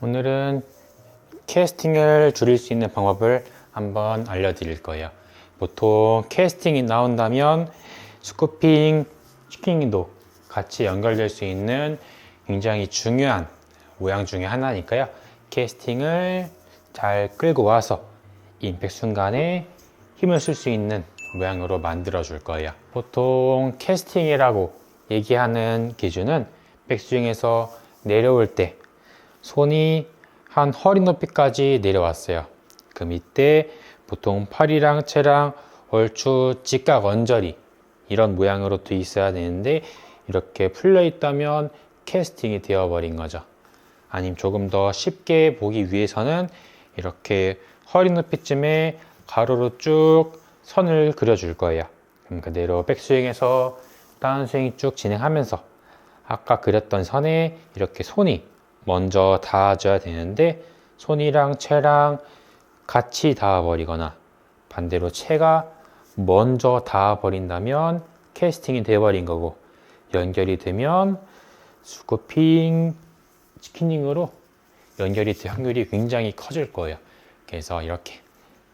오늘은 캐스팅을 줄일 수 있는 방법을 한번 알려드릴 거예요. 보통 캐스팅이 나온다면 스쿠핑, 슈킹도 같이 연결될 수 있는 굉장히 중요한 모양 중에 하나니까요. 캐스팅을 잘 끌고 와서 임팩 순간에 힘을 쓸 수 있는 모양으로 만들어 줄 거예요. 보통 캐스팅이라고 얘기하는 기준은 백스윙에서 내려올 때 손이 한 허리 높이까지 내려왔어요. 그 밑에 보통 팔이랑 채랑 얼추 직각 언저리 이런 모양으로 돼 있어야 되는데 이렇게 풀려 있다면 캐스팅이 되어버린 거죠. 아니면 조금 더 쉽게 보기 위해서는 이렇게 허리 높이쯤에 가로로 쭉 선을 그려줄 거예요. 그럼 그대로 백스윙에서 다운스윙 쭉 진행하면서 아까 그렸던 선에 이렇게 손이 먼저 닿아줘야 되는데 손이랑 채랑 같이 닿아버리거나 반대로 채가 먼저 닿아버린다면 캐스팅이 돼버린 거고, 연결이 되면 스쿠핑, 치킨닝으로 연결이 될 확률이 굉장히 커질 거예요. 그래서 이렇게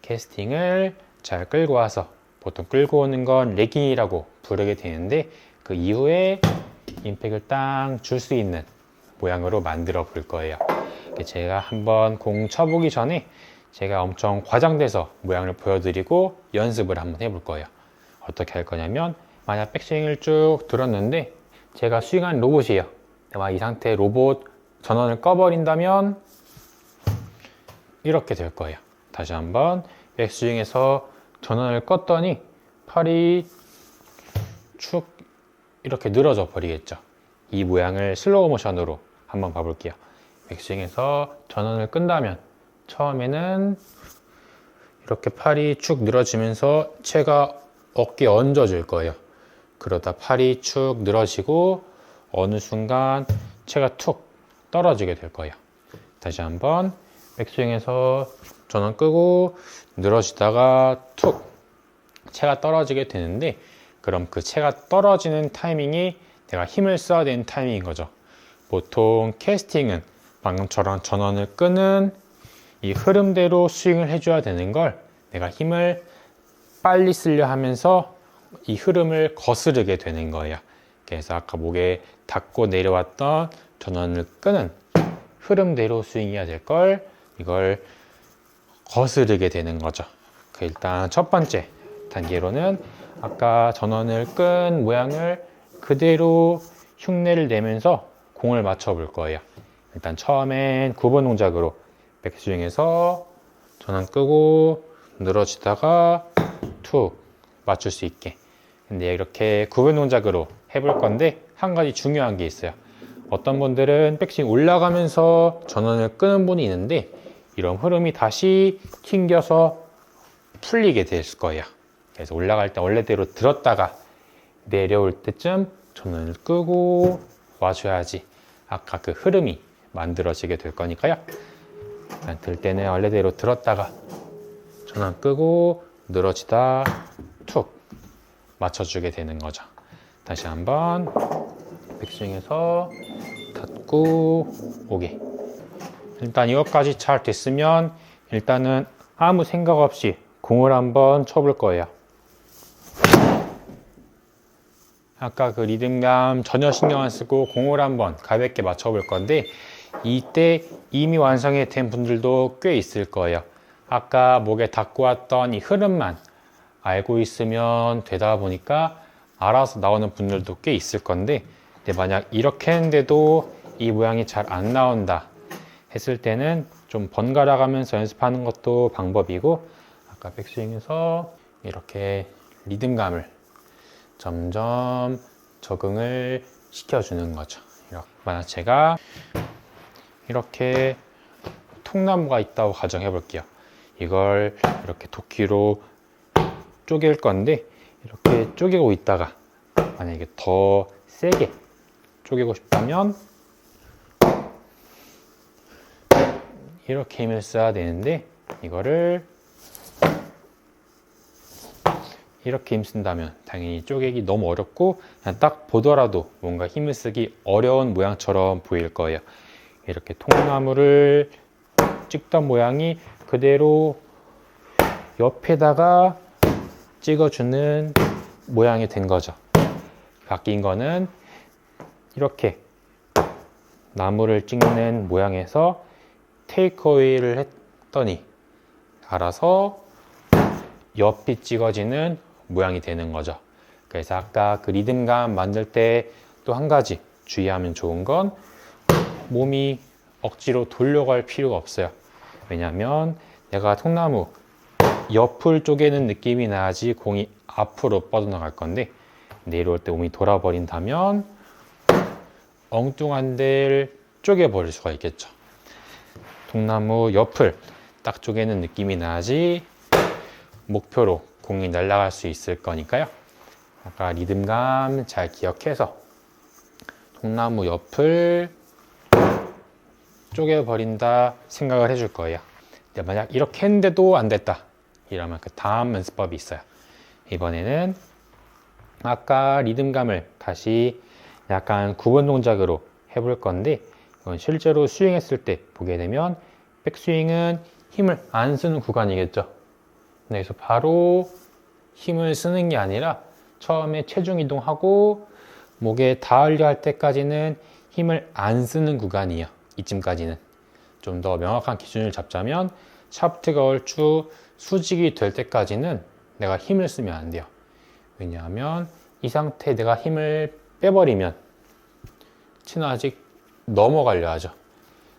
캐스팅을 잘 끌고 와서, 보통 끌고 오는 건 레깅이라고 부르게 되는데 그 이후에 임팩을 딱 줄 수 있는 모양으로 만들어 볼 거예요. 제가 한번 공 쳐보기 전에 제가 엄청 과장돼서 모양을 보여드리고 연습을 한번 해볼 거예요. 어떻게 할 거냐면, 만약 백스윙을 쭉 들었는데 제가 스윙한 로봇이에요. 이 상태 로봇 전원을 꺼버린다면 이렇게 될 거예요. 다시 한번 백스윙에서 전원을 껐더니 팔이 축 이렇게 늘어져 버리겠죠. 이 모양을 슬로우 모션으로 한번 봐볼게요. 백스윙에서 전원을 끈다면 처음에는 이렇게 팔이 축 늘어지면서 채가 어깨에 얹어질 거예요. 그러다 팔이 축 늘어지고 어느 순간 채가 툭 떨어지게 될 거예요. 다시 한번 백스윙에서 전원 끄고 늘어지다가 툭 채가 떨어지게 되는데, 그럼 그 채가 떨어지는 타이밍이 내가 힘을 써야 되는 타이밍인 거죠. 보통 캐스팅은 방금처럼 전원을 끄는 이 흐름대로 스윙을 해줘야 되는 걸 내가 힘을 빨리 쓰려 하면서 이 흐름을 거스르게 되는 거예요. 그래서 아까 목에 닿고 내려왔던 전원을 끄는 흐름대로 스윙해야 될 걸 이걸 거스르게 되는 거죠. 일단 첫 번째 단계로는 아까 전원을 끈 모양을 그대로 흉내를 내면서 공을 맞춰 볼 거예요. 일단 처음엔 9번 동작으로 백스윙에서 전원 끄고 늘어지다가 툭 맞출 수 있게. 근데 이렇게 9번 동작으로 해볼 건데 한 가지 중요한 게 있어요. 어떤 분들은 백스윙 올라가면서 전원을 끄는 분이 있는데 이런 흐름이 다시 튕겨서 풀리게 될 거예요. 그래서 올라갈 때 원래대로 들었다가 내려올 때쯤 전원을 끄고 와줘야지 아까 그 흐름이 만들어지게 될 거니까요. 들 때는 원래대로 들었다가 전원 끄고 늘어지다 툭 맞춰주게 되는 거죠. 다시 한번 백스윙에서 닫고 오게. 일단 이것까지 잘 됐으면 일단은 아무 생각 없이 공을 한번 쳐볼 거예요. 아까 그 리듬감 전혀 신경 안 쓰고 공을 한번 가볍게 맞춰볼 건데 이때 이미 완성이 된 분들도 꽤 있을 거예요. 아까 목에 닿고 왔던 이 흐름만 알고 있으면 되다 보니까 알아서 나오는 분들도 꽤 있을 건데, 근데 만약 이렇게 했는데도 이 모양이 잘 안 나온다 했을 때는 좀 번갈아 가면서 연습하는 것도 방법이고, 아까 백스윙에서 이렇게 리듬감을 점점 적응을 시켜주는 거죠. 만약 제가 이렇게 통나무가 있다고 가정해 볼게요. 이걸 이렇게 도끼로 쪼갤 건데 이렇게 쪼개고 있다가 만약에 더 세게 쪼개고 싶다면 이렇게 힘을 써야 되는데 이거를 이렇게 힘 쓴다면 당연히 쪼개기 너무 어렵고 그냥 딱 보더라도 뭔가 힘을 쓰기 어려운 모양처럼 보일 거예요. 이렇게 통나무를 찍던 모양이 그대로 옆에다가 찍어주는 모양이 된 거죠. 바뀐 거는 이렇게 나무를 찍는 모양에서 테이크어웨이를 했더니 알아서 옆이 찍어지는 모양이 되는 거죠. 그래서 아까 그 리듬감 만들 때 또 한 가지 주의하면 좋은 건 몸이 억지로 돌려갈 필요가 없어요. 왜냐하면 내가 통나무 옆을 쪼개는 느낌이 나야지 공이 앞으로 뻗어나갈 건데 내려올 때 몸이 돌아버린다면 엉뚱한 데를 쪼개버릴 수가 있겠죠. 통나무 옆을 딱 쪼개는 느낌이 나야지 목표로 공이 날아갈 수 있을 거니까요. 아까 리듬감 잘 기억해서 통나무 옆을 쪼개버린다 생각을 해줄 거예요. 근데 만약 이렇게 했는데도 안 됐다 이러면 그 다음 연습법이 있어요. 이번에는 아까 리듬감을 다시 약간 구분 동작으로 해볼 건데 이건 실제로 스윙했을 때 보게 되면 백스윙은 힘을 안 쓰는 구간이겠죠. 그래서 바로 힘을 쓰는 게 아니라 처음에 체중 이동하고 목에 닿으려 할 때까지는 힘을 안 쓰는 구간이에요. 이쯤까지는. 좀 더 명확한 기준을 잡자면 샤프트가 얼추 수직이 될 때까지는 내가 힘을 쓰면 안 돼요. 왜냐하면 이 상태에 내가 힘을 빼버리면 치는 아직 넘어가려 하죠.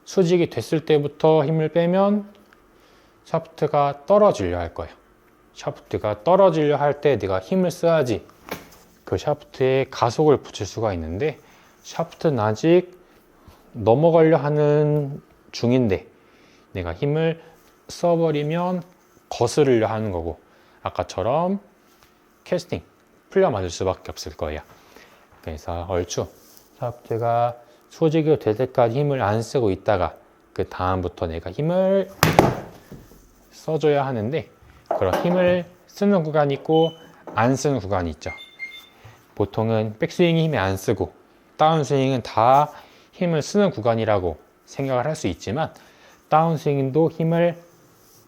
수직이 됐을 때부터 힘을 빼면 샤프트가 떨어지려 할 거예요. 샤프트가 떨어지려 할 때 내가 힘을 써야지 그 샤프트에 가속을 붙일 수가 있는데 샤프트는 아직 넘어가려 하는 중인데 내가 힘을 써버리면 거스르려 하는 거고 아까처럼 캐스팅 풀려 맞을 수밖에 없을 거예요. 그래서 얼추 샤프트가 수직이 될 때까지 힘을 안 쓰고 있다가 그 다음부터 내가 힘을 써줘야 하는데 그런 힘을 쓰는 구간이 있고 안 쓰는 구간이 있죠. 보통은 백스윙이 힘을 안 쓰고 다운스윙은 다 힘을 쓰는 구간이라고 생각을 할 수 있지만 다운스윙도 힘을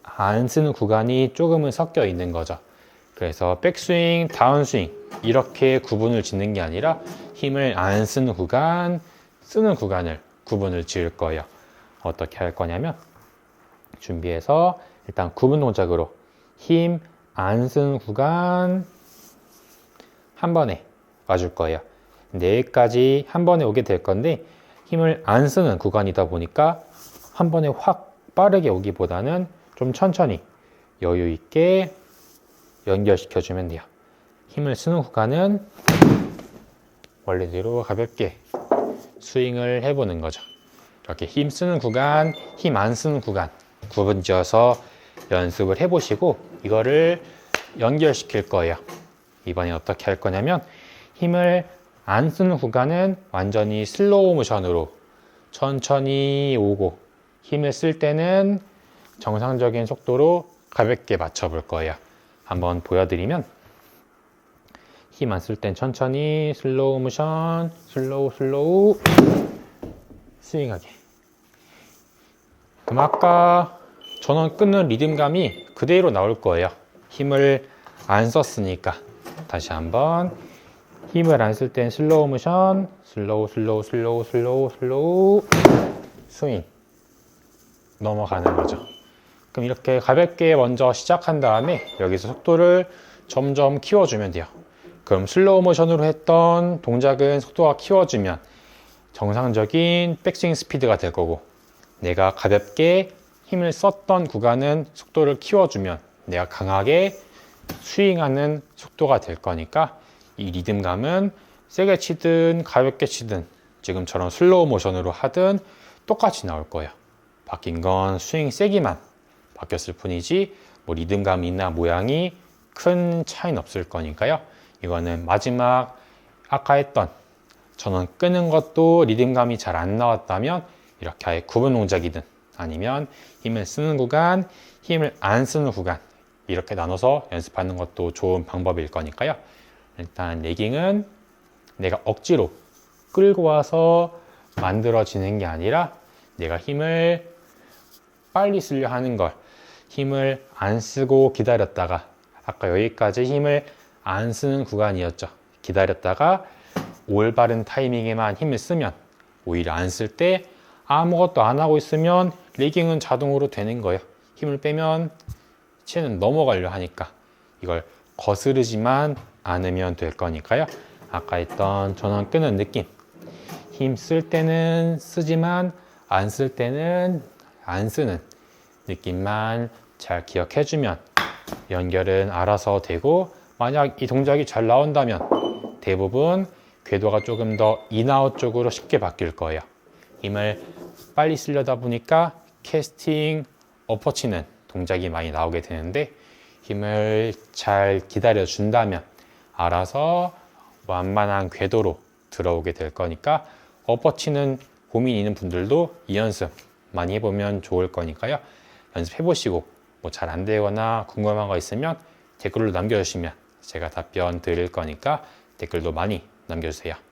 안 쓰는 구간이 조금은 섞여 있는 거죠. 그래서 백스윙, 다운스윙 이렇게 구분을 짓는 게 아니라 힘을 안 쓰는 구간, 쓰는 구간을 구분을 지을 거예요. 어떻게 할 거냐면 준비해서 일단 구분 동작으로 힘 안 쓰는 구간 한 번에 와줄 거예요. 4개까지 한 번에 오게 될 건데 힘을 안 쓰는 구간이다 보니까 한 번에 확 빠르게 오기보다는 좀 천천히 여유 있게 연결시켜 주면 돼요. 힘을 쓰는 구간은 원래대로 가볍게 스윙을 해보는 거죠. 이렇게 힘 쓰는 구간, 힘 안 쓰는 구간 구분 지어서 연습을 해보시고 이거를 연결시킬 거예요. 이번에 어떻게 할 거냐면 힘을 안 쓰는 구간은 완전히 슬로우 모션으로 천천히 오고 힘을 쓸 때는 정상적인 속도로 가볍게 맞춰 볼 거예요. 한번 보여드리면 힘 안 쓸 땐 천천히 슬로우 모션 슬로우 스윙하게. 그럼 아까 전원 끊는 리듬감이 그대로 나올 거예요. 힘을 안 썼으니까. 다시 한번 힘을 안 쓸 땐 슬로우 모션 슬로우 스윙 넘어가는 거죠. 그럼 이렇게 가볍게 먼저 시작한 다음에 여기서 속도를 점점 키워주면 돼요. 그럼 슬로우 모션으로 했던 동작은 속도가 키워지면 정상적인 백스윙 스피드가 될 거고 내가 가볍게 힘을 썼던 구간은 속도를 키워주면 내가 강하게 스윙하는 속도가 될 거니까 이 리듬감은 세게 치든 가볍게 치든 지금처럼 슬로우 모션으로 하든 똑같이 나올 거예요. 바뀐 건 스윙 세기만 바뀌었을 뿐이지 뭐 리듬감이나 모양이 큰 차이는 없을 거니까요. 이거는 마지막 아까 했던 전원 끄는 것도 리듬감이 잘 안 나왔다면 이렇게 아예 구분 동작이든 아니면 힘을 쓰는 구간, 힘을 안 쓰는 구간 이렇게 나눠서 연습하는 것도 좋은 방법일 거니까요. 일단 레깅은 내가 억지로 끌고 와서 만들어지는 게 아니라 내가 힘을 빨리 쓰려 하는 걸 힘을 안 쓰고 기다렸다가 아까 여기까지 힘을 안 쓰는 구간이었죠. 기다렸다가 올바른 타이밍에만 힘을 쓰면 오히려 안 쓸 때 아무것도 안 하고 있으면 리깅은 자동으로 되는 거예요. 힘을 빼면 체는 넘어가려 하니까 이걸 거스르지만 않으면 될 거니까요. 아까 했던 전원 끄는 느낌, 힘 쓸 때는 쓰지만 안 쓸 때는 안 쓰는 느낌만 잘 기억해주면 연결은 알아서 되고, 만약 이 동작이 잘 나온다면 대부분 궤도가 조금 더 인아웃 쪽으로 쉽게 바뀔 거예요. 힘을 빨리 쓰려다 보니까 캐스팅, 엎어치는 동작이 많이 나오게 되는데, 힘을 잘 기다려 준다면 알아서 완만한 궤도로 들어오게 될 거니까, 엎어치는 고민 있는 분들도 이 연습 많이 해보면 좋을 거니까요. 연습해 보시고 뭐 잘 안 되거나 궁금한 거 있으면 댓글로 남겨주시면 제가 답변 드릴 거니까 댓글도 많이 남겨주세요.